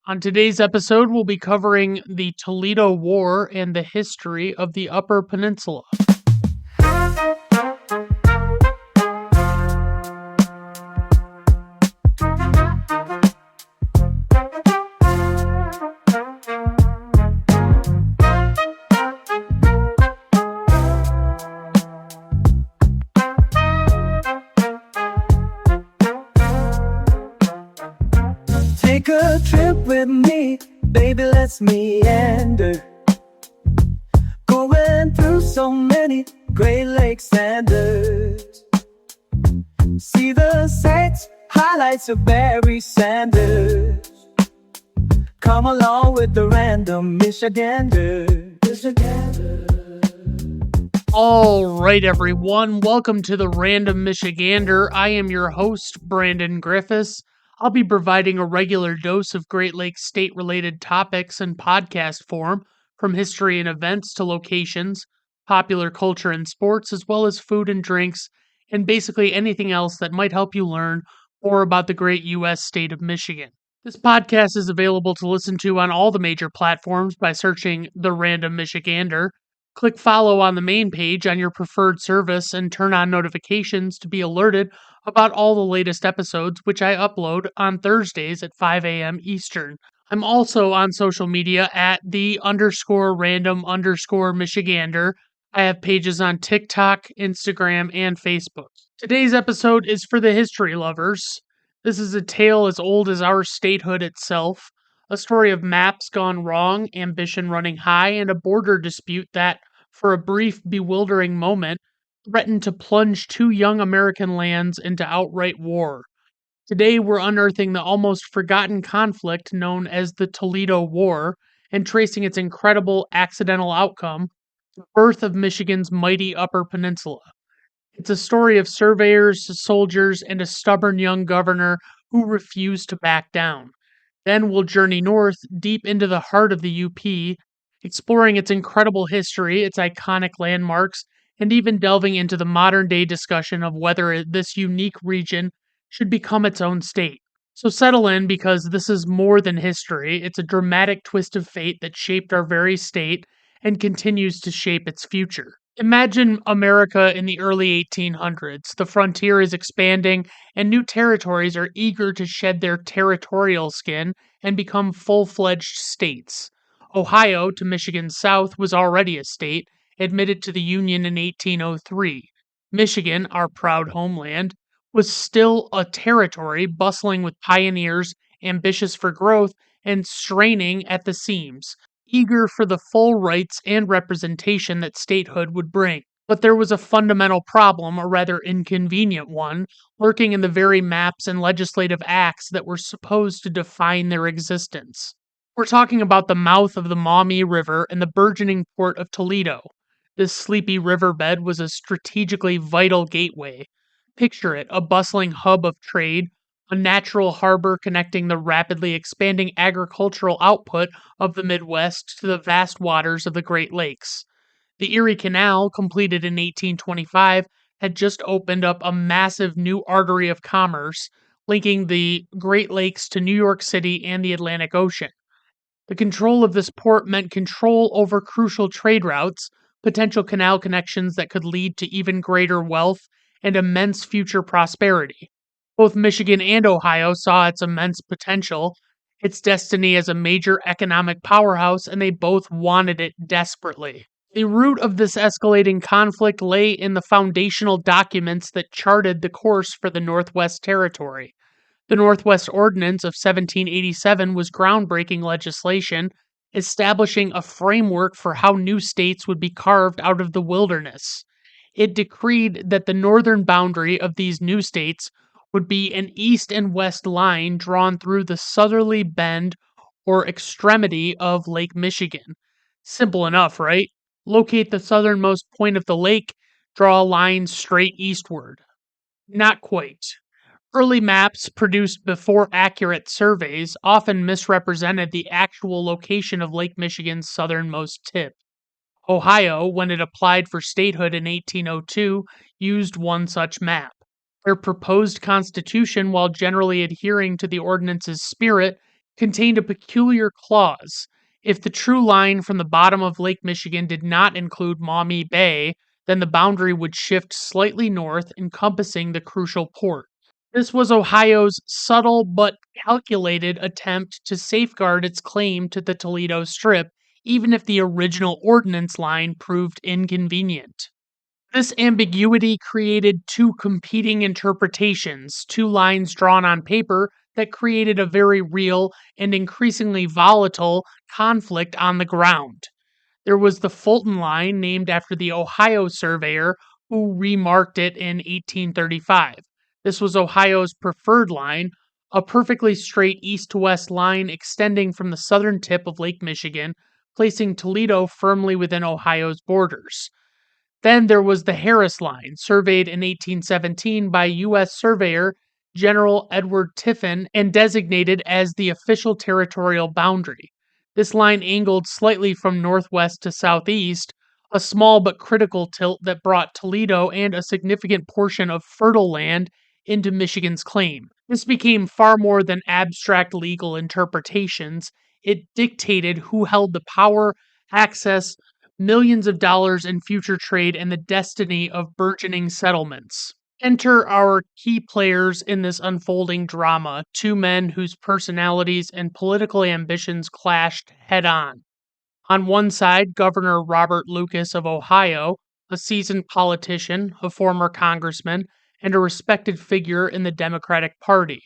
On today's episode, we'll be covering the Toledo War and the history of the Upper Peninsula. Take a trip with me, baby, let's meander. Going through so many Great Lakes and see the sights, highlights of Barry Sanders. Come along with the Random Michigander. All right, everyone, welcome to the Random Michigander. I am your host, Brandon Griffiths. I'll be providing a regular dose of Great Lakes state-related topics in podcast form, from history and events to locations, popular culture and sports, as well as food and drinks, and basically anything else that might help you learn more about the great U.S. state of Michigan. This podcast is available to listen to on all the major platforms by searching The Random Michigander. Click follow on the main page on your preferred service and turn on notifications to be alerted about all the latest episodes, which I upload on Thursdays at 5 a.m. Eastern. I'm also on social media at _random_Michigander. I have pages on TikTok, Instagram, and Facebook. Today's episode is for the history lovers. This is a tale as old as our statehood itself. A story of maps gone wrong, ambition running high, and a border dispute that, for a brief, bewildering moment, threatened to plunge two young American lands into outright war. Today, we're unearthing the almost forgotten conflict known as the Toledo War and tracing its incredible accidental outcome, the birth of Michigan's mighty Upper Peninsula. It's a story of surveyors, soldiers, and a stubborn young governor who refused to back down. Then we'll journey north, deep into the heart of the UP, exploring its incredible history, its iconic landmarks, and even delving into the modern day discussion of whether this unique region should become its own state. So settle in, because this is more than history. It's a dramatic twist of fate that shaped our very state and continues to shape its future. Imagine America in the early 1800s. The frontier is expanding, and new territories are eager to shed their territorial skin and become full-fledged states. Ohio, to Michigan's south, was already a state, admitted to the Union in 1803. Michigan, our proud homeland, was still a territory bustling with pioneers, ambitious for growth, and straining at the seams, eager for the full rights and representation that statehood would bring. But there was a fundamental problem, a rather inconvenient one, lurking in the very maps and legislative acts that were supposed to define their existence. We're talking about the mouth of the Maumee River and the burgeoning port of Toledo. This sleepy riverbed was a strategically vital gateway. Picture it, a bustling hub of trade, a natural harbor connecting the rapidly expanding agricultural output of the Midwest to the vast waters of the Great Lakes. The Erie Canal, completed in 1825, had just opened up a massive new artery of commerce, linking the Great Lakes to New York City and the Atlantic Ocean. The control of this port meant control over crucial trade routes, potential canal connections that could lead to even greater wealth, and immense future prosperity. Both Michigan and Ohio saw its immense potential, its destiny as a major economic powerhouse, and they both wanted it desperately. The root of this escalating conflict lay in the foundational documents that charted the course for the Northwest Territory. The Northwest Ordinance of 1787 was groundbreaking legislation, establishing a framework for how new states would be carved out of the wilderness. It decreed that the northern boundary of these new states would be an east and west line drawn through the southerly bend or extremity of Lake Michigan. Simple enough, right? Locate the southernmost point of the lake, draw a line straight eastward. Not quite. Early maps produced before accurate surveys often misrepresented the actual location of Lake Michigan's southernmost tip. Ohio, when it applied for statehood in 1802, used one such map. Their proposed constitution, while generally adhering to the ordinance's spirit, contained a peculiar clause. If the true line from the bottom of Lake Michigan did not include Maumee Bay, then the boundary would shift slightly north, encompassing the crucial port. This was Ohio's subtle but calculated attempt to safeguard its claim to the Toledo Strip, even if the original ordnance line proved inconvenient. This ambiguity created two competing interpretations, two lines drawn on paper that created a very real and increasingly volatile conflict on the ground. There was the Fulton Line, named after the Ohio surveyor who remarked it in 1835. This was Ohio's preferred line, a perfectly straight east to west line extending from the southern tip of Lake Michigan, placing Toledo firmly within Ohio's borders. Then there was the Harris Line, surveyed in 1817 by U.S. Surveyor General Edward Tiffin and designated as the official territorial boundary. This line angled slightly from northwest to southeast, a small but critical tilt that brought Toledo and a significant portion of fertile land into Michigan's claim. This became far more than abstract legal interpretations. It dictated who held the power, access, millions of dollars in future trade, and the destiny of burgeoning settlements. Enter our key players in this unfolding drama, two men whose personalities and political ambitions clashed head on. On one side, Governor Robert Lucas of Ohio, a seasoned politician, a former congressman, and a respected figure in the Democratic Party.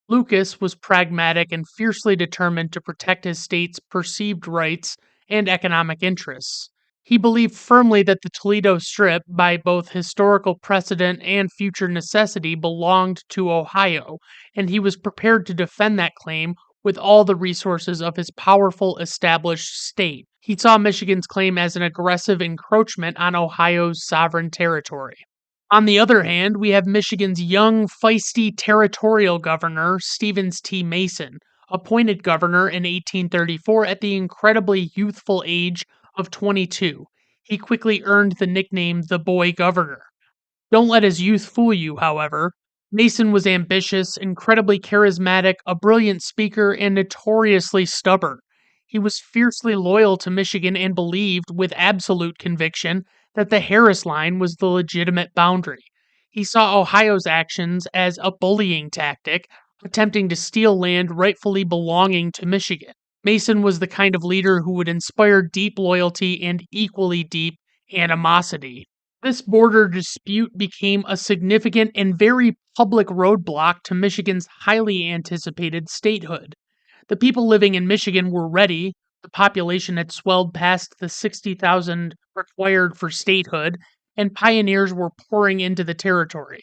Lucas was pragmatic and fiercely determined to protect his state's perceived rights and economic interests. He believed firmly that the Toledo Strip, by both historical precedent and future necessity, belonged to Ohio, and he was prepared to defend that claim with all the resources of his powerful established state. He saw Michigan's claim as an aggressive encroachment on Ohio's sovereign territory. On the other hand, we have Michigan's young, feisty territorial governor, Stevens T. Mason, appointed governor in 1834 at the incredibly youthful age of 22. He quickly earned the nickname the Boy Governor. Don't let his youth fool you, however. Mason was ambitious, incredibly charismatic, a brilliant speaker, and notoriously stubborn. He was fiercely loyal to Michigan and believed, with absolute conviction, that the Harris Line was the legitimate boundary. He saw Ohio's actions as a bullying tactic, attempting to steal land rightfully belonging to Michigan. Mason was the kind of leader who would inspire deep loyalty and equally deep animosity. This border dispute became a significant and very public roadblock to Michigan's highly anticipated statehood. The people living in Michigan were ready. The population had swelled past the 60,000 required for statehood, and pioneers were pouring into the territory.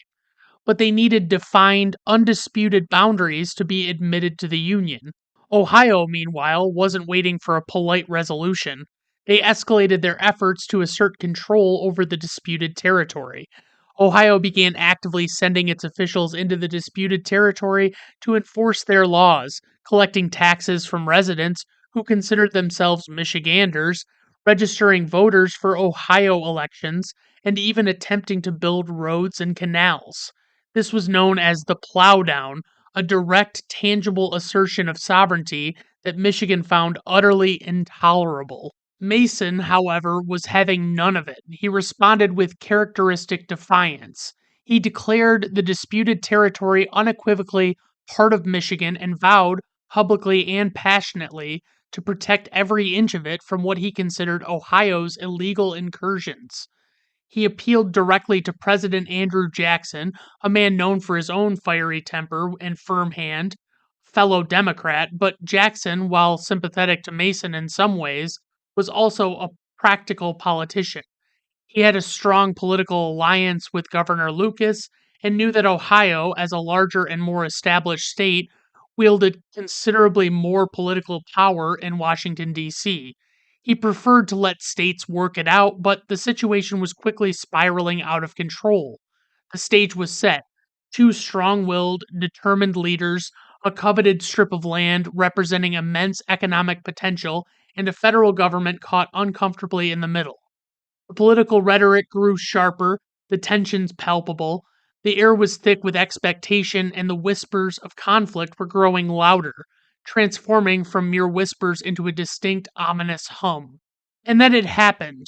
But they needed defined, undisputed boundaries to be admitted to the Union. Ohio, meanwhile, wasn't waiting for a polite resolution. They escalated their efforts to assert control over the disputed territory. Ohio began actively sending its officials into the disputed territory to enforce their laws, collecting taxes from residents who considered themselves Michiganders, registering voters for Ohio elections, and even attempting to build roads and canals. This was known as the plowdown, a direct, tangible assertion of sovereignty that Michigan found utterly intolerable. Mason, however, was having none of it. He responded with characteristic defiance. He declared the disputed territory unequivocally part of Michigan and vowed, publicly and passionately, to protect every inch of it from what he considered Ohio's illegal incursions. He appealed directly to President Andrew Jackson, a man known for his own fiery temper and firm hand, fellow Democrat, but Jackson, while sympathetic to Mason in some ways, was also a practical politician. He had a strong political alliance with Governor Lucas and knew that Ohio, as a larger and more established state, wielded considerably more political power in Washington, D.C. He preferred to let states work it out, but the situation was quickly spiraling out of control. The stage was set. Two strong willed, determined leaders, a coveted strip of land representing immense economic potential, and a federal government caught uncomfortably in the middle. The political rhetoric grew sharper, the tensions palpable. The air was thick with expectation, and the whispers of conflict were growing louder. transforming from mere whispers into a distinct, ominous hum. And then it happened.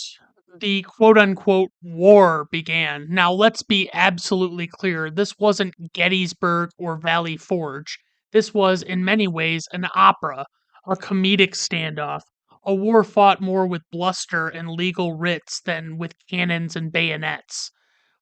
The quote unquote war began. Now, let's be absolutely clear this wasn't Gettysburg or Valley Forge. This was, in many ways, an opera, a comedic standoff, a war fought more with bluster and legal writs than with cannons and bayonets.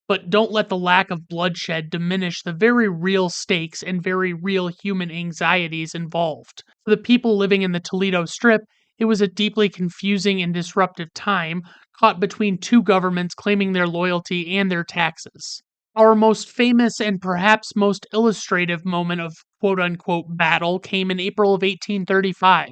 But don't let the lack of bloodshed diminish the very real stakes and very real human anxieties involved. For the people living in the Toledo Strip, it was a deeply confusing and disruptive time, caught between two governments claiming their loyalty and their taxes. Our most famous and perhaps most illustrative moment of quote unquote battle came in April of 1835,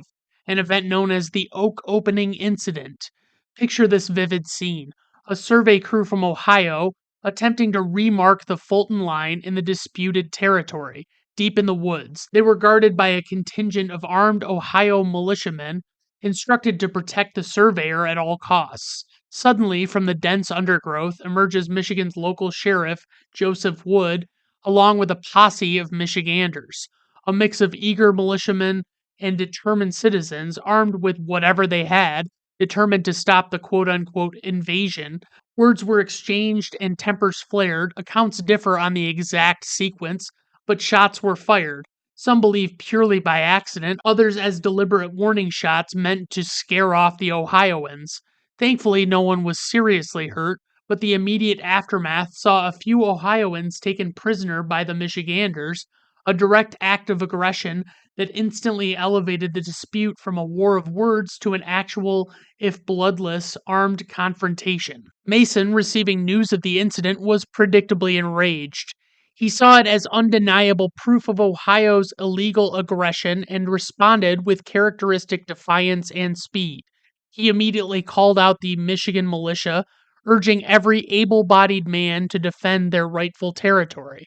an event known as the Oak Opening Incident. Picture this vivid scene: a survey crew from Ohio attempting to remark the Fulton line in the disputed territory, deep in the woods. They were guarded by a contingent of armed Ohio militiamen instructed to protect the surveyor at all costs. Suddenly, from the dense undergrowth emerges Michigan's local sheriff, Joseph Wood, along with a posse of Michiganders, a mix of eager militiamen and determined citizens armed with whatever they had, determined to stop the quote unquote invasion. Words were exchanged and tempers flared. Accounts differ on the exact sequence, but shots were fired. Some believe purely by accident, others as deliberate warning shots meant to scare off the Ohioans. Thankfully, no one was seriously hurt, but the immediate aftermath saw a few Ohioans taken prisoner by the Michiganders, a direct act of aggression that instantly elevated the dispute from a war of words to an actual, if bloodless, armed confrontation. Mason, receiving news of the incident, was predictably enraged. He saw it as undeniable proof of Ohio's illegal aggression and responded with characteristic defiance and speed. He immediately called out the Michigan militia, urging every able bodied man to defend their rightful territory.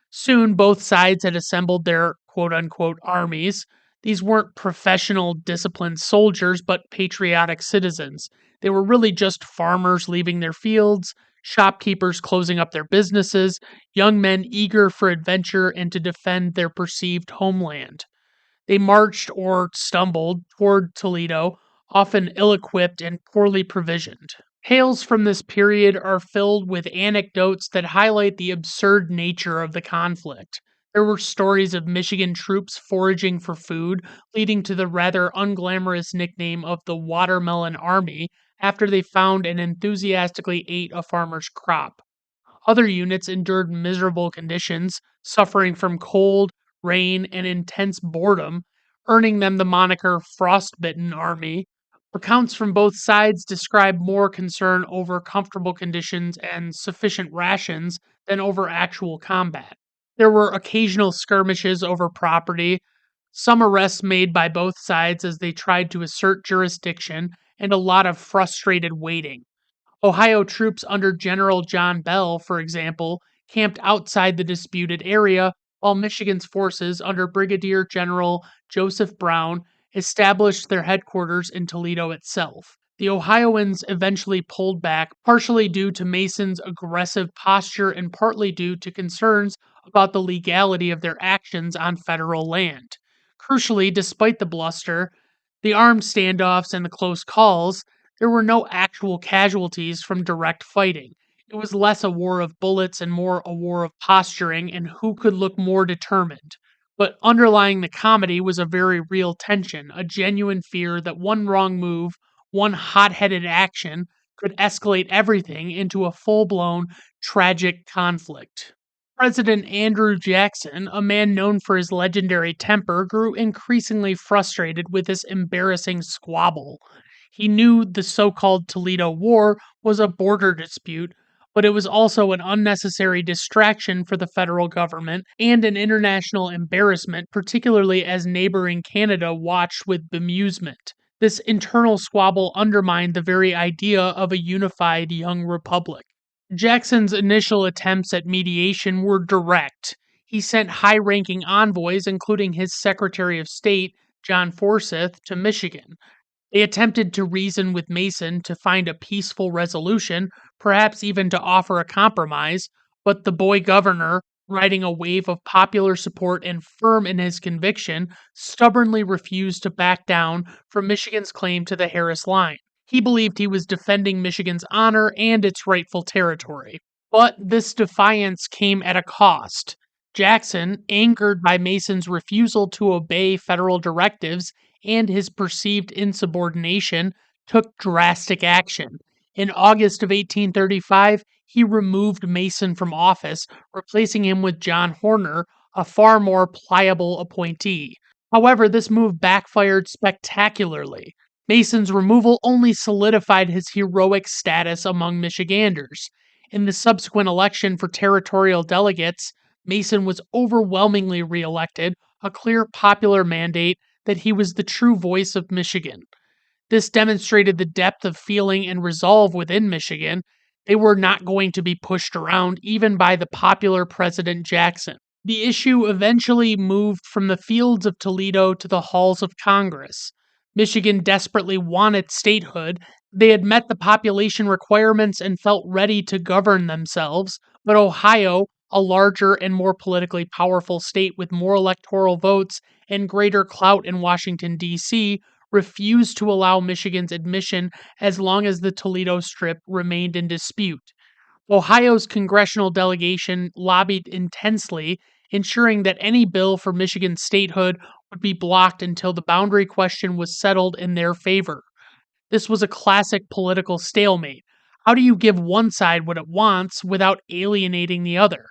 Soon, both sides had assembled their quote unquote armies. These weren't professional, disciplined soldiers, but patriotic citizens. They were really just farmers leaving their fields, shopkeepers closing up their businesses, young men eager for adventure and to defend their perceived homeland. They marched or stumbled toward Toledo, often ill equipped and poorly provisioned. Tales from this period are filled with anecdotes that highlight the absurd nature of the conflict. There were stories of Michigan troops foraging for food, leading to the rather unglamorous nickname of the Watermelon Army after they found and enthusiastically ate a farmer's crop. Other units endured miserable conditions, suffering from cold, rain, and intense boredom, earning them the moniker Frostbitten Army. Accounts from both sides describe more concern over comfortable conditions and sufficient rations than over actual combat. There were occasional skirmishes over property, some arrests made by both sides as they tried to assert jurisdiction, and a lot of frustrated waiting. Ohio troops under General John Bell, for example, camped outside the disputed area, while Michigan's forces under Brigadier General Joseph Brown established their headquarters in Toledo itself. The Ohioans eventually pulled back, partially due to Mason's aggressive posture and partly due to concerns about the legality of their actions on federal land. Crucially, despite the bluster, the armed standoffs, and the close calls, there were no actual casualties from direct fighting. It was less a war of bullets and more a war of posturing and who could look more determined. But underlying the comedy was a very real tension, a genuine fear that one wrong move, one hot headed action, could escalate everything into a full blown, tragic conflict. President Andrew Jackson, a man known for his legendary temper, grew increasingly frustrated with this embarrassing squabble. He knew the so called Toledo War was a border dispute, but it was also an unnecessary distraction for the federal government and an international embarrassment, particularly as neighboring Canada watched with bemusement. This internal squabble undermined the very idea of a unified young republic. Jackson's initial attempts at mediation were direct. He sent high ranking envoys, including his Secretary of State, John Forsyth, to Michigan. They attempted to reason with Mason to find a peaceful resolution, perhaps even to offer a compromise, but the boy governor, riding a wave of popular support and firm in his conviction, stubbornly refused to back down from Michigan's claim to the Harris Line. He believed he was defending Michigan's honor and its rightful territory. But this defiance came at a cost. Jackson, angered by Mason's refusal to obey federal directives and his perceived insubordination, took drastic action. In August of 1835, he removed Mason from office, replacing him with John Horner, a far more pliable appointee. However, this move backfired spectacularly. Mason's removal only solidified his heroic status among Michiganders. In the subsequent election for territorial delegates, Mason was overwhelmingly reelected, a clear popular mandate that he was the true voice of Michigan. This demonstrated the depth of feeling and resolve within Michigan. They were not going to be pushed around even by the popular President Jackson. The issue eventually moved from the fields of Toledo to the halls of Congress. Michigan desperately wanted statehood. They had met the population requirements and felt ready to govern themselves, but Ohio, a larger and more politically powerful state with more electoral votes and greater clout in Washington, D.C., refused to allow Michigan's admission as long as the Toledo Strip remained in dispute. Ohio's congressional delegation lobbied intensely, ensuring that any bill for Michigan statehood would be blocked until the boundary question was settled in their favor. This was a classic political stalemate. How do you give one side what it wants without alienating the other?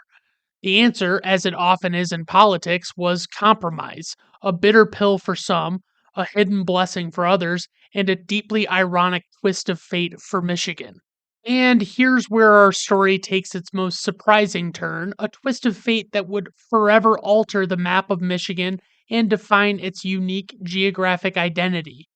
The answer, as it often is in politics, was compromise, a bitter pill for some, a hidden blessing for others, and a deeply ironic twist of fate for Michigan. And here's where our story takes its most surprising turn, a twist of fate that would forever alter the map of Michigan and define its unique geographic identity.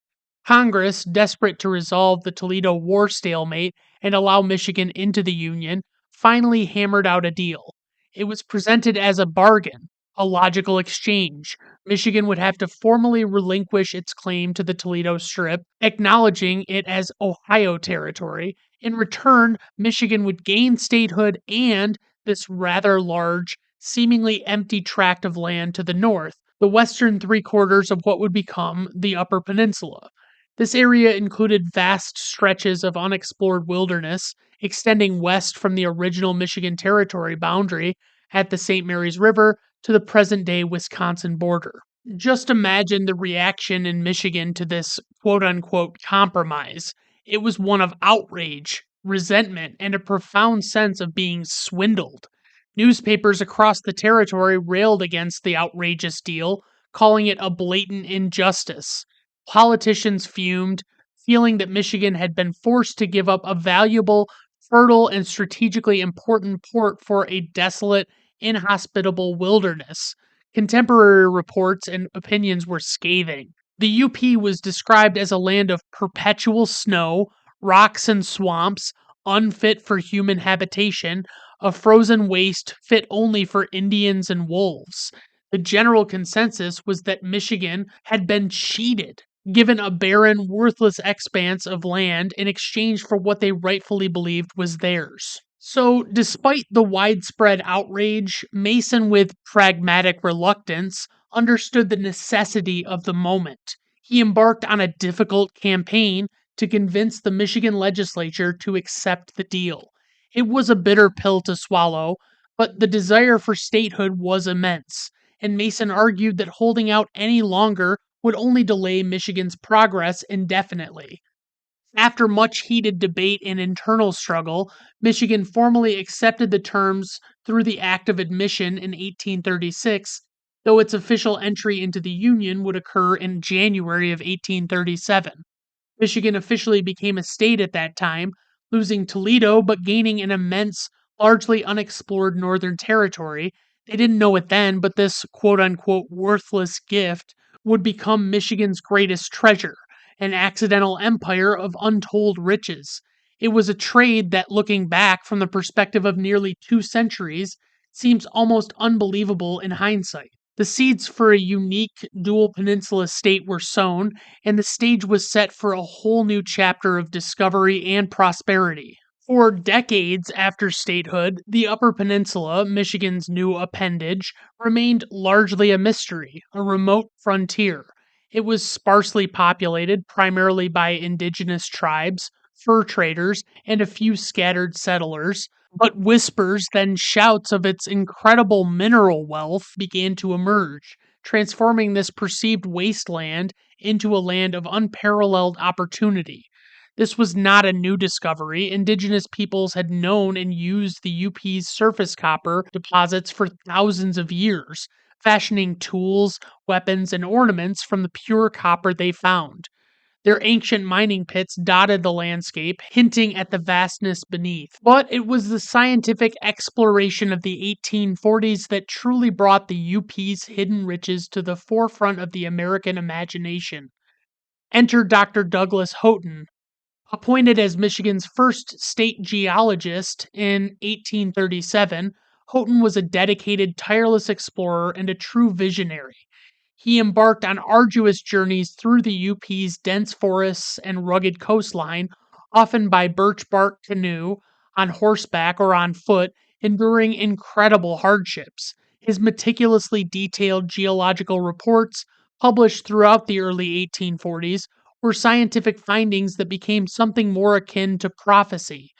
Congress, desperate to resolve the Toledo war stalemate and allow Michigan into the Union, finally hammered out a deal. It was presented as a bargain, a logical exchange. Michigan would have to formally relinquish its claim to the Toledo Strip, acknowledging it as Ohio territory. In return, Michigan would gain statehood and this rather large, seemingly empty tract of land to the north, the western three quarters of what would become the Upper Peninsula. This area included vast stretches of unexplored wilderness extending west from the original Michigan Territory boundary at the St. Mary's River to the present day Wisconsin border. Just imagine the reaction in Michigan to this quote unquote compromise. It was one of outrage, resentment, and a profound sense of being swindled. Newspapers across the territory railed against the outrageous deal, calling it a blatant injustice. Politicians fumed, feeling that Michigan had been forced to give up a valuable, fertile, and strategically important port for a desolate, inhospitable wilderness. Contemporary reports and opinions were scathing. The UP was described as a land of perpetual snow, rocks and swamps, unfit for human habitation, a frozen waste fit only for Indians and wolves. The general consensus was that Michigan had been cheated, given a barren, worthless expanse of land in exchange for what they rightfully believed was theirs. So, despite the widespread outrage, Mason, with pragmatic reluctance, understood the necessity of the moment. He embarked on a difficult campaign to convince the Michigan legislature to accept the deal. It was a bitter pill to swallow, but the desire for statehood was immense, and Mason argued that holding out any longer would only delay Michigan's progress indefinitely. After much heated debate and internal struggle, Michigan formally accepted the terms through the Act of Admission in 1836, though its official entry into the Union would occur in January of 1837. Michigan officially became a state at that time, losing Toledo but gaining an immense, largely unexplored northern territory. They didn't know it then, but this quote unquote worthless gift would become Michigan's greatest treasure, an accidental empire of untold riches. It was a trade that, looking back from the perspective of nearly 2 centuries, seems almost unbelievable in hindsight. The seeds for a unique dual peninsula state were sown, and the stage was set for a whole new chapter of discovery and prosperity. For decades after statehood, the Upper Peninsula, Michigan's new appendage, remained largely a mystery, a remote frontier. It was sparsely populated primarily by indigenous tribes, fur traders, and a few scattered settlers, but whispers, then shouts of its incredible mineral wealth began to emerge, transforming this perceived wasteland into a land of unparalleled opportunity. This was not a new discovery. Indigenous peoples had known and used the UP's surface copper deposits for thousands of years, fashioning tools, weapons, and ornaments from the pure copper they found. Their ancient mining pits dotted the landscape, hinting at the vastness beneath. But it was the scientific exploration of the 1840s that truly brought the UP's hidden riches to the forefront of the American imagination. Enter Dr. Douglas Houghton, appointed as Michigan's first state geologist in 1837. Houghton was a dedicated, tireless explorer and a true visionary. He embarked on arduous journeys through the UP's dense forests and rugged coastline, often by birch bark canoe, on horseback, or on foot, enduring incredible hardships. His meticulously detailed geological reports, published throughout the early 1840s, were scientific findings that became something more akin to prophecy.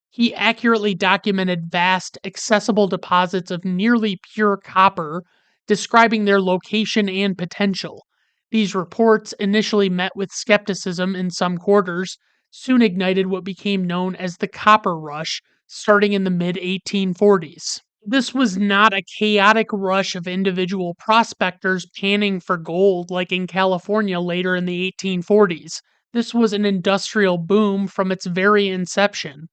He accurately documented vast, accessible deposits of nearly pure copper, describing their location and potential. These reports, initially met with skepticism in some quarters, soon ignited what became known as the Copper Rush, starting in the mid 1840s. This was not a chaotic rush of individual prospectors panning for gold like in California later in the 1840s. This was an industrial boom from its very inception.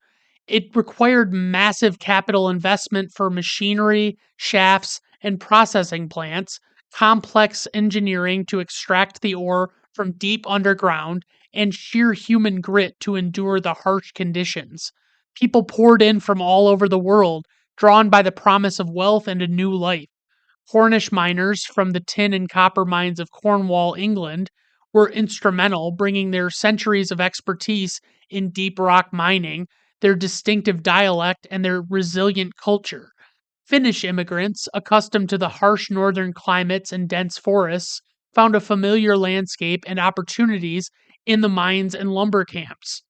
It required massive capital investment for machinery, shafts, and processing plants, complex engineering to extract the ore from deep underground, and sheer human grit to endure the harsh conditions. People poured in from all over the world, drawn by the promise of wealth and a new life. Cornish miners from the tin and copper mines of Cornwall, England, were instrumental, bringing their centuries of expertise in deep rock mining, their distinctive dialect, and their resilient culture. Finnish immigrants, accustomed to the harsh northern climates and dense forests, found a familiar landscape and opportunities in the mines and lumber camps.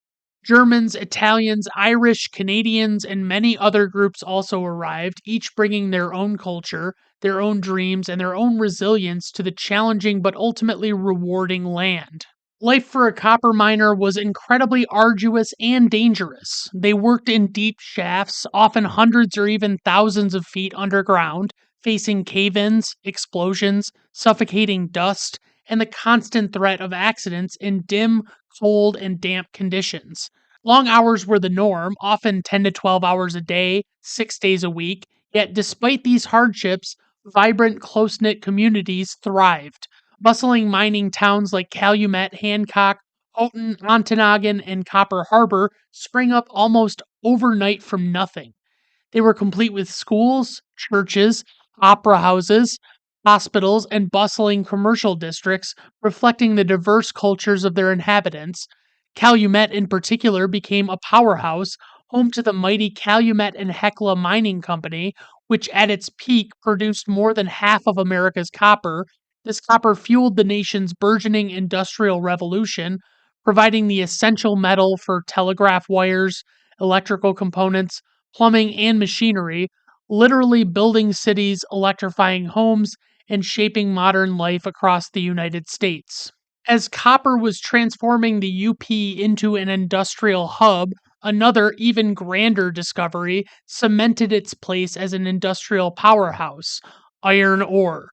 Germans, Italians, Irish, Canadians, and many other groups also arrived, each bringing their own culture, their own dreams, and their own resilience to the challenging but ultimately rewarding land. Life for a copper miner was incredibly arduous and dangerous. They worked in deep shafts, often hundreds or even thousands of feet underground, facing cave ins, explosions, suffocating dust, and the constant threat of accidents in dim, cold, and damp conditions. Long hours were the norm, often 10 to 12 hours a day, 6 days a week, yet despite these hardships, vibrant, close knit communities thrived. Bustling mining towns like Calumet, Hancock, Houghton, Ontonagon, and Copper Harbor spring up almost overnight from nothing. They were complete with schools, churches, opera houses, hospitals, and bustling commercial districts reflecting the diverse cultures of their inhabitants. Calumet, in particular, became a powerhouse, home to the mighty Calumet and Hecla Mining Company, which at its peak produced more than half of America's copper. This copper fueled the nation's burgeoning industrial revolution, providing the essential metal for telegraph wires, electrical components, plumbing, and machinery, literally building cities, electrifying homes, and shaping modern life across the United States. As copper was transforming the UP into an industrial hub, another, even grander discovery cemented its place as an industrial powerhouse: iron ore.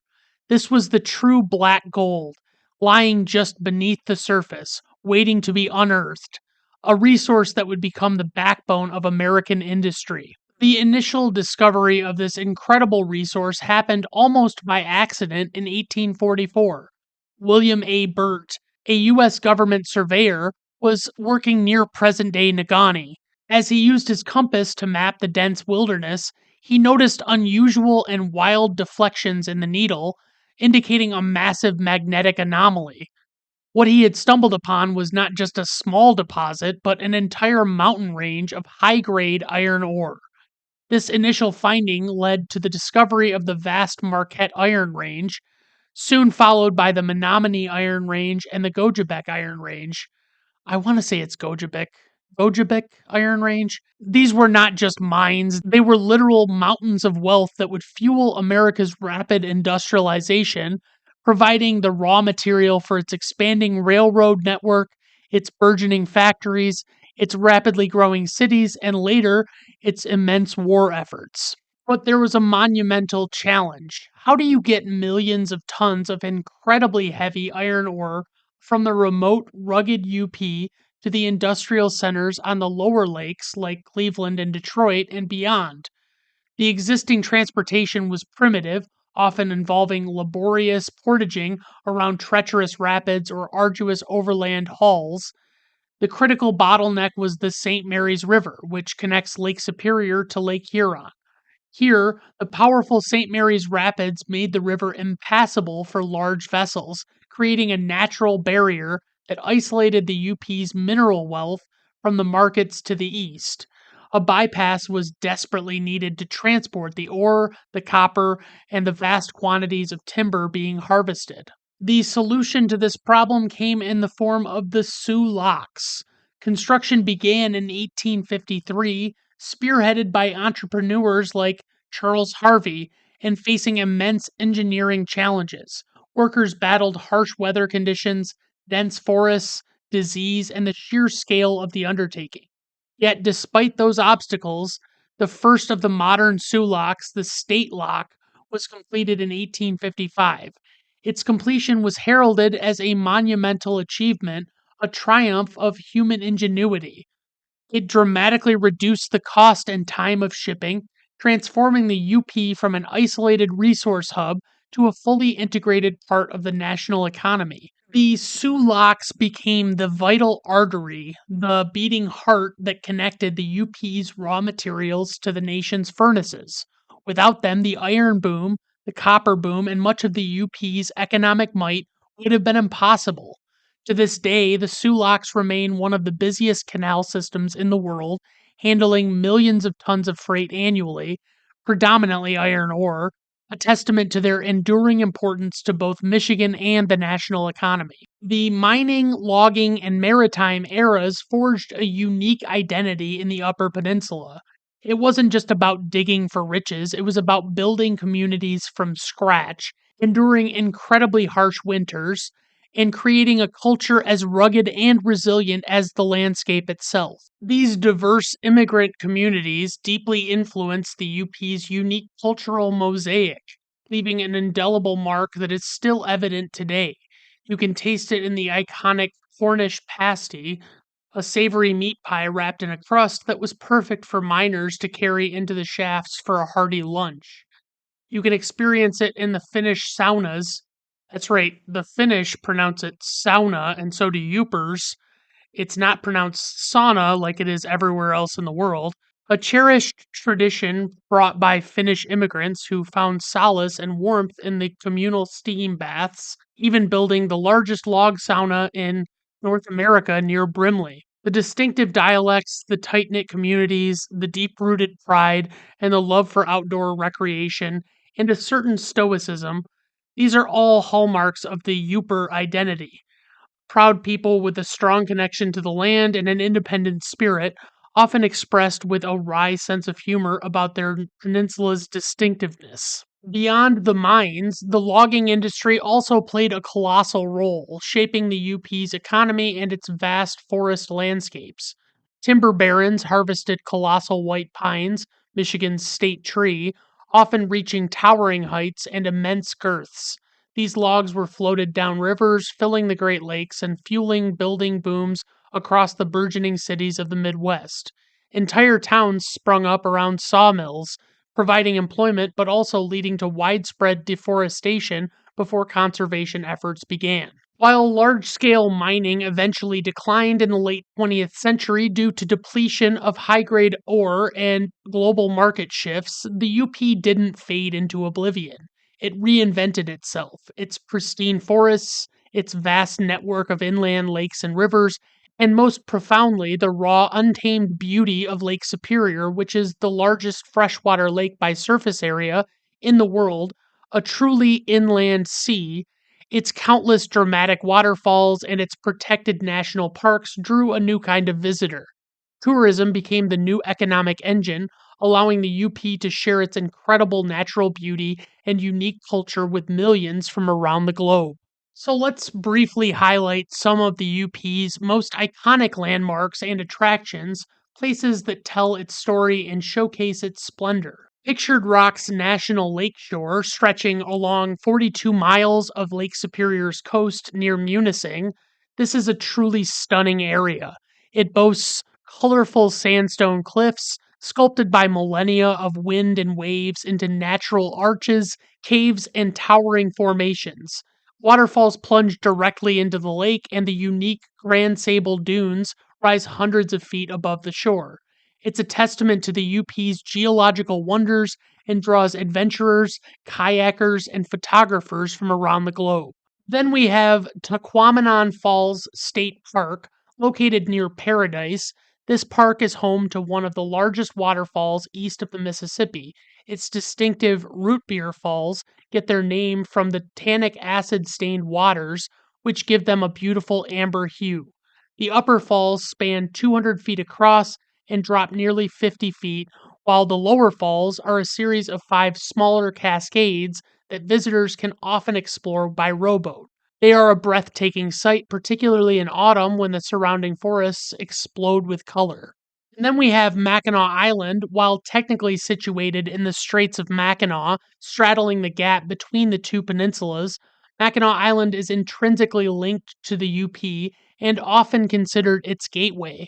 This was the true black gold, lying just beneath the surface, waiting to be unearthed, a resource that would become the backbone of American industry. The initial discovery of this incredible resource happened almost by accident in 1844. William A. Burt, a U.S. government surveyor, was working near present day Negaunee. As he used his compass to map the dense wilderness, he noticed unusual and wild deflections in the needle, indicating a massive magnetic anomaly. What he had stumbled upon was not just a small deposit, but an entire mountain range of high grade iron ore. This initial finding led to the discovery of the vast Marquette Iron Range, soon followed by the Menominee Iron Range and the Gojebek Iron Range. I want to say it's Gojebek Iron Range. These were not just mines, they were literal mountains of wealth that would fuel America's rapid industrialization, providing the raw material for its expanding railroad network, its burgeoning factories, its rapidly growing cities, and later, its immense war efforts. But there was a monumental challenge. How do you get millions of tons of incredibly heavy iron ore from the remote, rugged UP to the industrial centers on the lower lakes like Cleveland and Detroit and beyond? The existing transportation was primitive, often involving laborious portaging around treacherous rapids or arduous overland hauls. The critical bottleneck was the St. Mary's River, which connects Lake Superior to Lake Huron. Here, the powerful St. Mary's Rapids made the river impassable for large vessels, creating a natural barrier that isolated the UP's mineral wealth from the markets to the east. A bypass was desperately needed to transport the ore, the copper, and the vast quantities of timber being harvested. The solution to this problem came in the form of the Sioux Locks. Construction began in 1853, spearheaded by entrepreneurs like Charles Harvey, and facing immense engineering challenges. Workers battled harsh weather conditions, dense forests, disease, and the sheer scale of the undertaking. Yet, despite those obstacles, the first of the modern Sioux locks, the State Lock, was completed in 1855. Its completion was heralded as a monumental achievement, a triumph of human ingenuity. It dramatically reduced the cost and time of shipping, transforming the UP from an isolated resource hub to a fully integrated part of the national economy. The Sioux Locks became the vital artery, the beating heart that connected the UP's raw materials to the nation's furnaces. Without them, the iron boom, the copper boom, and much of the UP's economic might would have been impossible. To this day, the Sioux Locks remain one of the busiest canal systems in the world, handling millions of tons of freight annually, predominantly iron ore, a testament to their enduring importance to both Michigan and the national economy. The mining, logging, and maritime eras forged a unique identity in the Upper Peninsula. It wasn't just about digging for riches, it was about building communities from scratch, enduring incredibly harsh winters, and creating a culture as rugged and resilient as the landscape itself. These diverse immigrant communities deeply influenced the UP's unique cultural mosaic, leaving an indelible mark that is still evident today. You can taste it in the iconic Cornish pasty, a savory meat pie wrapped in a crust that was perfect for miners to carry into the shafts for a hearty lunch. You can experience it in the Finnish saunas. That's right, the Finnish pronounce it sauna, and so do Yoopers. It's not pronounced sauna like it is everywhere else in the world. A cherished tradition brought by Finnish immigrants who found solace and warmth in the communal steam baths, even building the largest log sauna in North America near Brimley. The distinctive dialects, the tight knit communities, the deep rooted pride, and the love for outdoor recreation, and a certain stoicism, these are all hallmarks of the Yooper identity. Proud people with a strong connection to the land and an independent spirit, often expressed with a wry sense of humor about their peninsula's distinctiveness. Beyond the mines, the logging industry also played a colossal role, shaping the UP's economy and its vast forest landscapes. Timber barons harvested colossal white pines, Michigan's state tree, often reaching towering heights and immense girths. These logs were floated down rivers, filling the Great Lakes and fueling building booms across the burgeoning cities of the Midwest. Entire towns sprung up around sawmills, providing employment but also leading to widespread deforestation before conservation efforts began. While large scale mining eventually declined in the late 20th century due to depletion of high grade ore and global market shifts, the UP didn't fade into oblivion. It reinvented itself. Its pristine forests, its vast network of inland lakes and rivers, and most profoundly, the raw, untamed beauty of Lake Superior, which is the largest freshwater lake by surface area in the world, a truly inland sea. Its countless dramatic waterfalls and its protected national parks drew a new kind of visitor. Tourism became the new economic engine, allowing the UP to share its incredible natural beauty and unique culture with millions from around the globe. So let's briefly highlight some of the UP's most iconic landmarks and attractions, places that tell its story and showcase its splendor. Pictured Rock's National Lakeshore, stretching along 42 miles of Lake Superior's coast near Munising, this is a truly stunning area. It boasts colorful sandstone cliffs, sculpted by millennia of wind and waves into natural arches, caves, and towering formations. Waterfalls plunge directly into the lake, and the unique Grand Sable Dunes rise hundreds of feet above the shore. It's a testament to the UP's geological wonders and draws adventurers, kayakers, and photographers from around the globe. Then we have Taquamenon Falls State Park, located near Paradise. This park is home to one of the largest waterfalls east of the Mississippi. Its distinctive root beer falls get their name from the tannic acid stained waters, which give them a beautiful amber hue. The upper falls span 200 feet across and drop nearly 50 feet, while the lower falls are a series of five smaller cascades that visitors can often explore by rowboat. They are a breathtaking sight, particularly in autumn when the surrounding forests explode with color. And then we have Mackinac Island, while technically situated in the Straits of Mackinac, straddling the gap between the two peninsulas. Mackinac Island is intrinsically linked to the UP and often considered its gateway.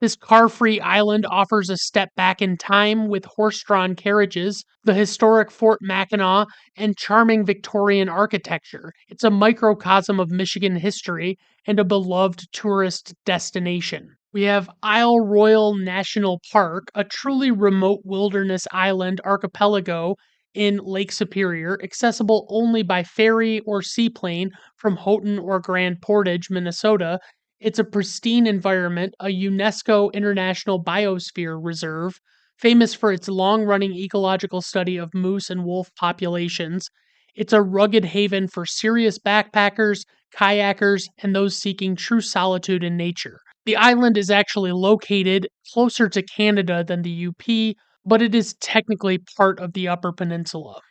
This car free island offers a step back in time with horse drawn carriages, the historic Fort Mackinac, and charming Victorian architecture. It's a microcosm of Michigan history and a beloved tourist destination. We have Isle Royale National Park, a truly remote wilderness island archipelago in Lake Superior, accessible only by ferry or seaplane from Houghton or Grand Portage, Minnesota. It's a pristine environment, a UNESCO International Biosphere Reserve, famous for its long running ecological study of moose and wolf populations. It's a rugged haven for serious backpackers, kayakers, and those seeking true solitude in nature. The island is actually located closer to Canada than the UP, but it is technically part of the Upper Peninsula.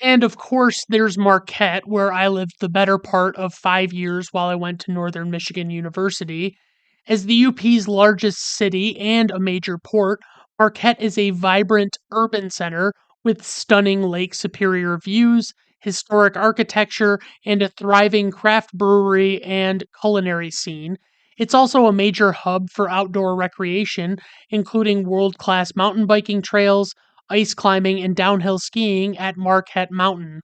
And of course, there's Marquette, where I lived the better part of 5 years while I went to Northern Michigan University. As the UP's largest city and a major port, Marquette is a vibrant urban center with stunning Lake Superior views, historic architecture, and a thriving craft brewery and culinary scene. It's also a major hub for outdoor recreation, including world class mountain biking trails, ice climbing, and downhill skiing at Marquette Mountain.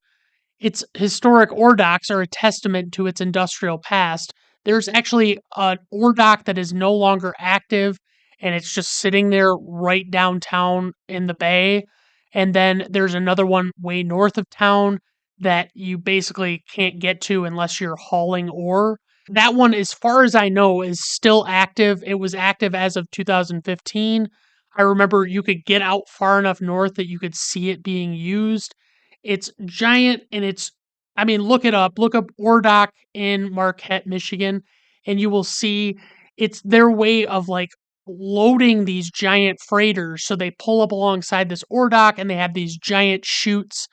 Its historic ore docks are a testament to its industrial past. There's actually an ore dock that is no longer active, and it's just sitting there right downtown in the bay. And then there's another one way north of town that you basically can't get to unless you're hauling ore. That one, as far as I know, is still active. It was active as of 2015. I remember you could get out far enough north that you could see it being used. It's giant and I mean, look it up. Look up Ordock in Marquette, Michigan, and you will see it's their way of like loading these giant freighters. So they pull up alongside this ore dock and they have these giant chutes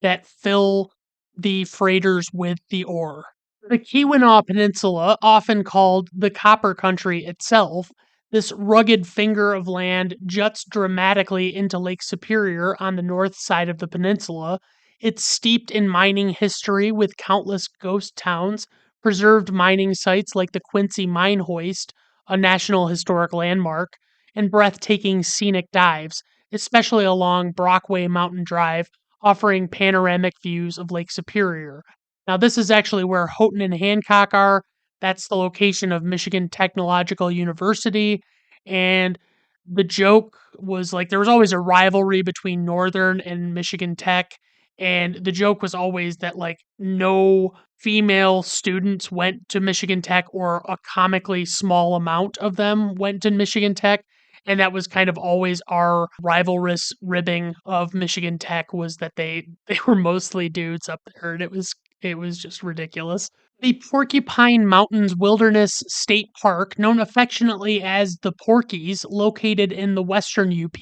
that fill the freighters with the ore. The Keweenaw Peninsula, often called the Copper Country itself, this rugged finger of land juts dramatically into Lake Superior on the north side of the peninsula. It's steeped in mining history with countless ghost towns, preserved mining sites like the Quincy Mine Hoist, a National Historic Landmark, and breathtaking scenic dives, especially along Brockway Mountain Drive, offering panoramic views of Lake Superior. Now, this is actually where Houghton and Hancock are. That's the location of Michigan Technological University. And the joke was like there was always a rivalry between Northern and Michigan Tech. And the joke was always that like no female students went to Michigan Tech, or a comically small amount of them went to Michigan Tech. And that was kind of always our rivalrous ribbing of Michigan Tech, was that they were mostly dudes up there, and it was just ridiculous. The Porcupine Mountains Wilderness State Park, known affectionately as the Porkies, located in the western UP,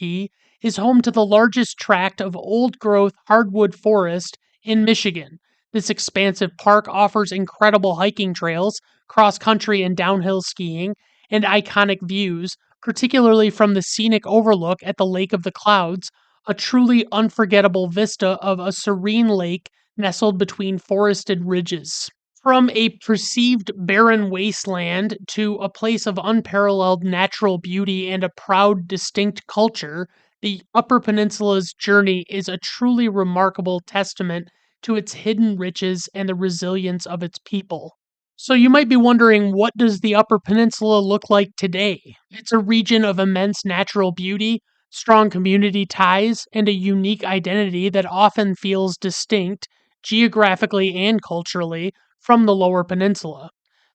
is home to the largest tract of old growth hardwood forest in Michigan. This expansive park offers incredible hiking trails, cross country and downhill skiing, and iconic views, particularly from the scenic overlook at the Lake of the Clouds, a truly unforgettable vista of a serene lake nestled between forested ridges. From a perceived barren wasteland to a place of unparalleled natural beauty and a proud, distinct culture, the Upper Peninsula's journey is a truly remarkable testament to its hidden riches and the resilience of its people. So you might be wondering, what does the Upper Peninsula look like today? It's a region of immense natural beauty, strong community ties, and a unique identity that often feels distinct, geographically and culturally, from the Lower Peninsula.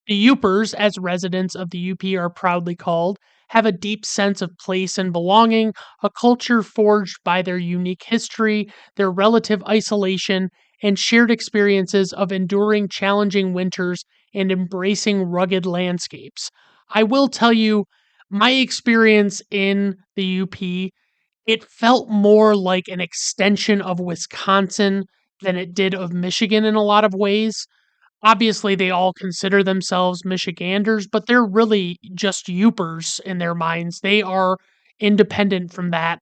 The Yoopers, as residents of the UP are proudly called, have a deep sense of place and belonging, a culture forged by their unique history, their relative isolation, and shared experiences of enduring challenging winters and embracing rugged landscapes. I will tell you, my experience in the UP, it felt more like an extension of Wisconsin than it did of Michigan in a lot of ways. Obviously, they all consider themselves Michiganders, but they're really just Yoopers in their minds. They are independent from that,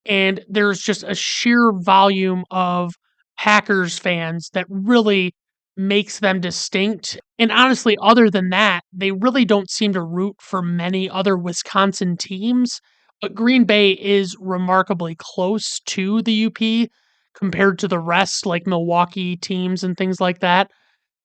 and there's just a sheer volume of Packers fans that really makes them distinct. And honestly, other than that, they really don't seem to root for many other Wisconsin teams. But Green Bay is remarkably close to the UP compared to the rest, like Milwaukee teams and things like that.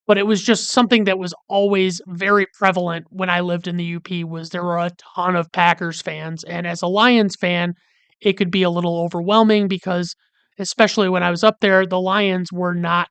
But it was just something that was always very prevalent when I lived in the UP. Was there were a ton of Packers fans, and as a Lions fan, it could be a little overwhelming because, especially when I was up there, the Lions were not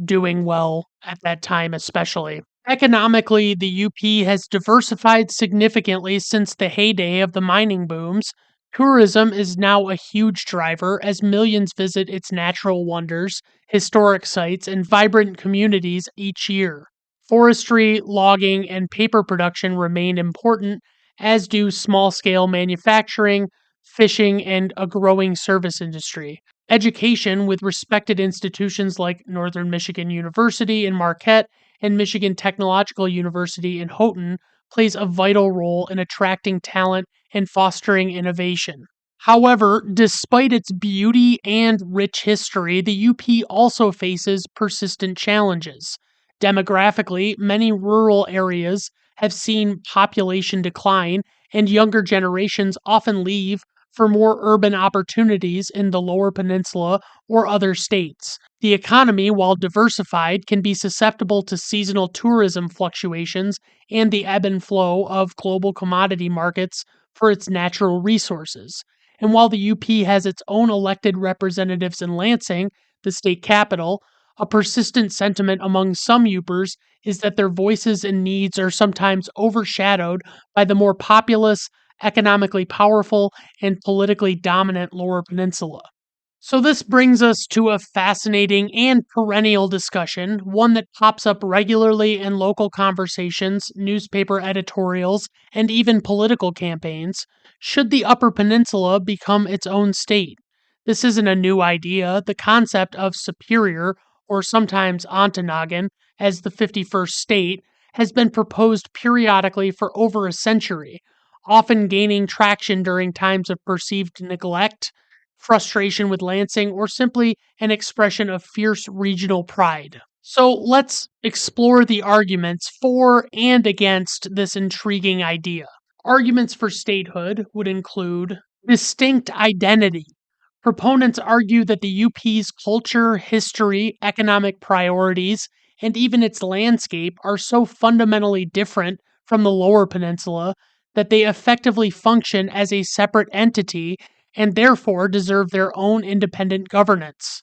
doing well at that time, especially. Economically, the UP has diversified significantly since the heyday of the mining booms. Tourism is now a huge driver as millions visit its natural wonders, historic sites, and vibrant communities each year. Forestry, logging, and paper production remain important, as do small scale manufacturing, fishing, and a growing service industry. Education, with respected institutions like Northern Michigan University in Marquette and Michigan Technological University in Houghton, plays a vital role in attracting talent and fostering innovation. However, despite its beauty and rich history, the UP also faces persistent challenges. Demographically, many rural areas have seen population decline, and younger generations often leave for more urban opportunities in the Lower Peninsula or other states. The economy, while diversified, can be susceptible to seasonal tourism fluctuations and the ebb and flow of global commodity markets for its natural resources. And while the UP has its own elected representatives in Lansing, the state capital, a persistent sentiment among some Upers is that their voices and needs are sometimes overshadowed by the more populous, economically powerful, and politically dominant Lower Peninsula. So, this brings us to a fascinating and perennial discussion, one that pops up regularly in local conversations, newspaper editorials, and even political campaigns. Should the Upper Peninsula become its own state? This isn't a new idea. The concept of superior, or sometimes Ontonagon, as the 51st state, has been proposed periodically for over a century, often gaining traction during times of perceived neglect, frustration with Lansing, or simply an expression of fierce regional pride. So let's explore the arguments for and against this intriguing idea. Arguments for statehood would include distinct identity. Proponents argue that the UP's culture, history, economic priorities, and even its landscape are so fundamentally different from the Lower Peninsula that they effectively function as a separate entity and therefore deserve their own independent governance.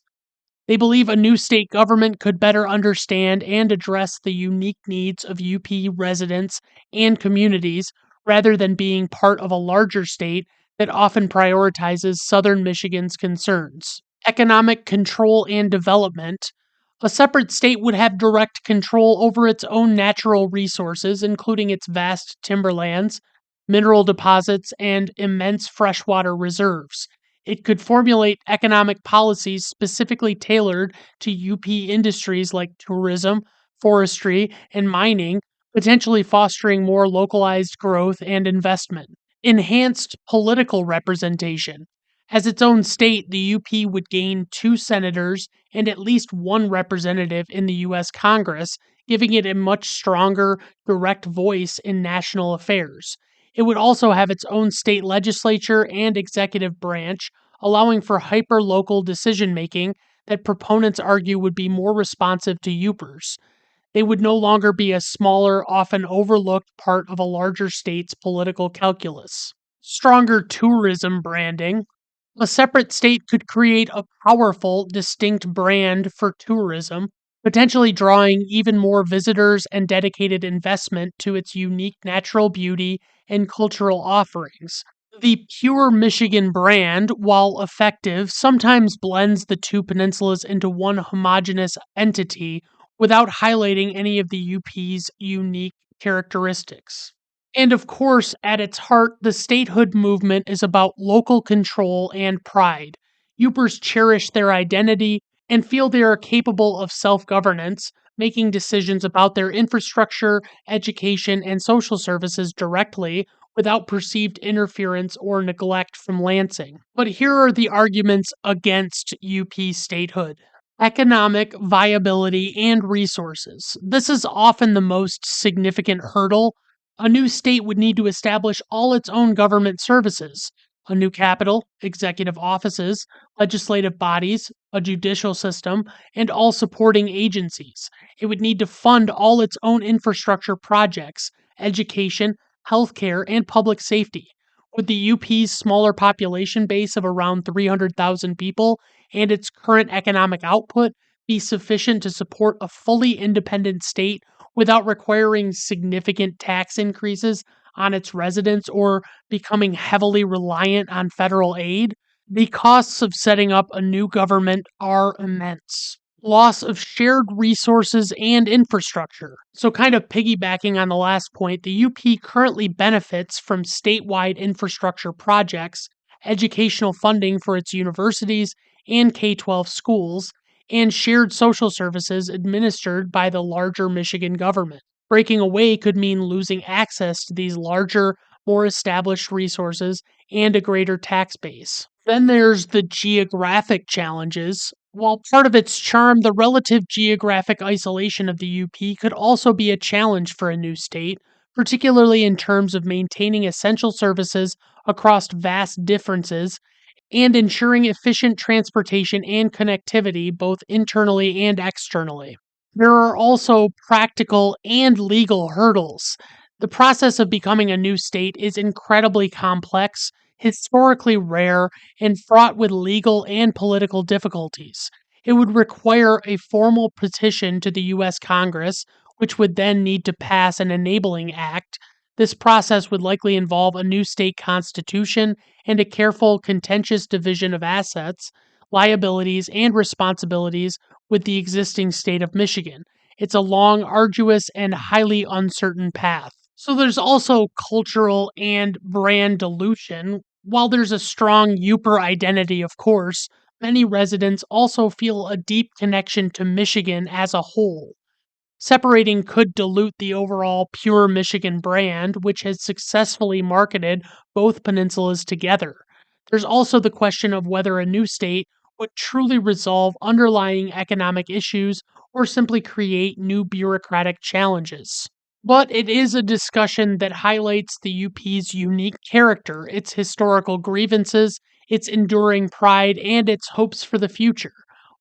They believe a new state government could better understand and address the unique needs of UP residents and communities rather than being part of a larger state that often prioritizes southern Michigan's concerns. Economic control and development. A separate state would have direct control over its own natural resources, including its vast timberlands, mineral deposits, and immense freshwater reserves. It could formulate economic policies specifically tailored to UP industries like tourism, forestry, and mining, potentially fostering more localized growth and investment. Enhanced political representation. As its own state, the UP would gain two senators and at least one representative in the U.S. Congress, giving it a much stronger, direct voice in national affairs. It would also have its own state legislature and executive branch, allowing for hyper local decision making that proponents argue would be more responsive to Upers. They would no longer be a smaller, often overlooked part of a larger state's political calculus. Stronger tourism branding. A separate state could create a powerful, distinct brand for tourism, potentially drawing even more visitors and dedicated investment to its unique natural beauty and cultural offerings. The pure Michigan brand, while effective, sometimes blends the two peninsulas into one homogeneous entity without highlighting any of the UP's unique characteristics. And of course, at its heart, the statehood movement is about local control and pride. Upers cherish their identity and feel they are capable of self governance, making decisions about their infrastructure, education, and social services directly without perceived interference or neglect from Lansing. But here are the arguments against UP statehood. Economic viability and resources. This is often the most significant hurdle. A new state would need to establish all its own government services: a new capital, executive offices, legislative bodies, a judicial system, and all supporting agencies. It would need to fund all its own infrastructure projects, education, healthcare, and public safety. With the UP's smaller population base of around 300,000 people and its current economic output, be sufficient to support a fully independent state without requiring significant tax increases on its residents or becoming heavily reliant on federal aid? The costs of setting up a new government are immense. Loss of shared resources and infrastructure. So, kind of piggybacking on the last point, the UP currently benefits from statewide infrastructure projects, educational funding for its universities and K 12 schools, and shared social services administered by the larger Michigan government. Breaking away could mean losing access to these larger, more established resources and a greater tax base. Then there's the geographic challenges. While part of its charm, the relative geographic isolation of the UP could also be a challenge for a new state, particularly in terms of maintaining essential services across vast differences and ensuring efficient transportation and connectivity both internally and externally. There are also practical and legal hurdles. The process of becoming a new state is incredibly complex, historically rare, and fraught with legal and political difficulties. It would require a formal petition to the U.S. Congress, which would then need to pass an enabling act. This process would likely involve a new state constitution and a careful, contentious division of assets, liabilities, and responsibilities with the existing state of Michigan. It's a long, arduous, and highly uncertain path. So there's also cultural and brand dilution. While there's a strong Upper identity, of course, many residents also feel a deep connection to Michigan as a whole. Separating could dilute the overall pure Michigan brand, which has successfully marketed both peninsulas together. There's also the question of whether a new state would truly resolve underlying economic issues or simply create new bureaucratic challenges. But it is a discussion that highlights the UP's unique character, its historical grievances, its enduring pride, and its hopes for the future.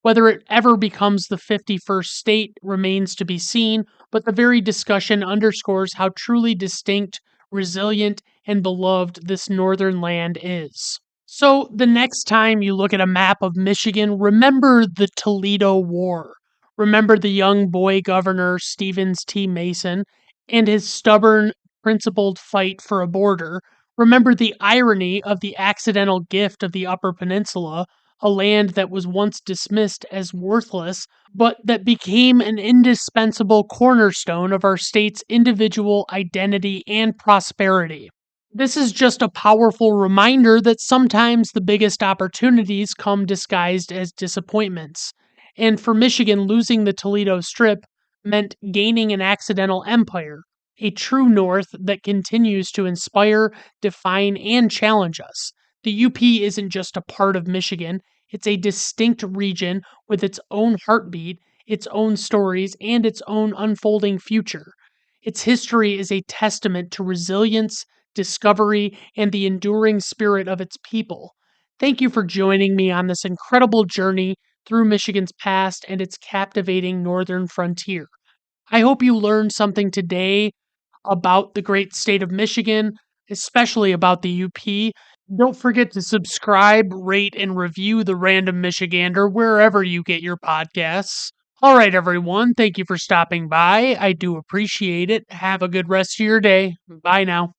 Whether it ever becomes the 51st state remains to be seen, but the very discussion underscores how truly distinct, resilient, and beloved this northern land is. So, the next time you look at a map of Michigan, remember the Toledo War. Remember the young boy governor, Stevens T. Mason, and his stubborn, principled fight for a border. Remember the irony of the accidental gift of the Upper Peninsula, a land that was once dismissed as worthless, but that became an indispensable cornerstone of our state's individual identity and prosperity. This is just a powerful reminder that sometimes the biggest opportunities come disguised as disappointments. And for Michigan, losing the Toledo Strip meant gaining an accidental empire, a true north that continues to inspire, define, and challenge us. The UP isn't just a part of Michigan, it's a distinct region with its own heartbeat, its own stories, and its own unfolding future. Its history is a testament to resilience, discovery, and the enduring spirit of its people. Thank you for joining me on this incredible journey through Michigan's past and its captivating northern frontier. I hope you learned something today about the great state of Michigan, especially about the UP. Don't forget to subscribe, rate, and review the Random Michigander wherever you get your podcasts. All right, everyone. Thank you for stopping by. I do appreciate it. Have a good rest of your day. Bye now.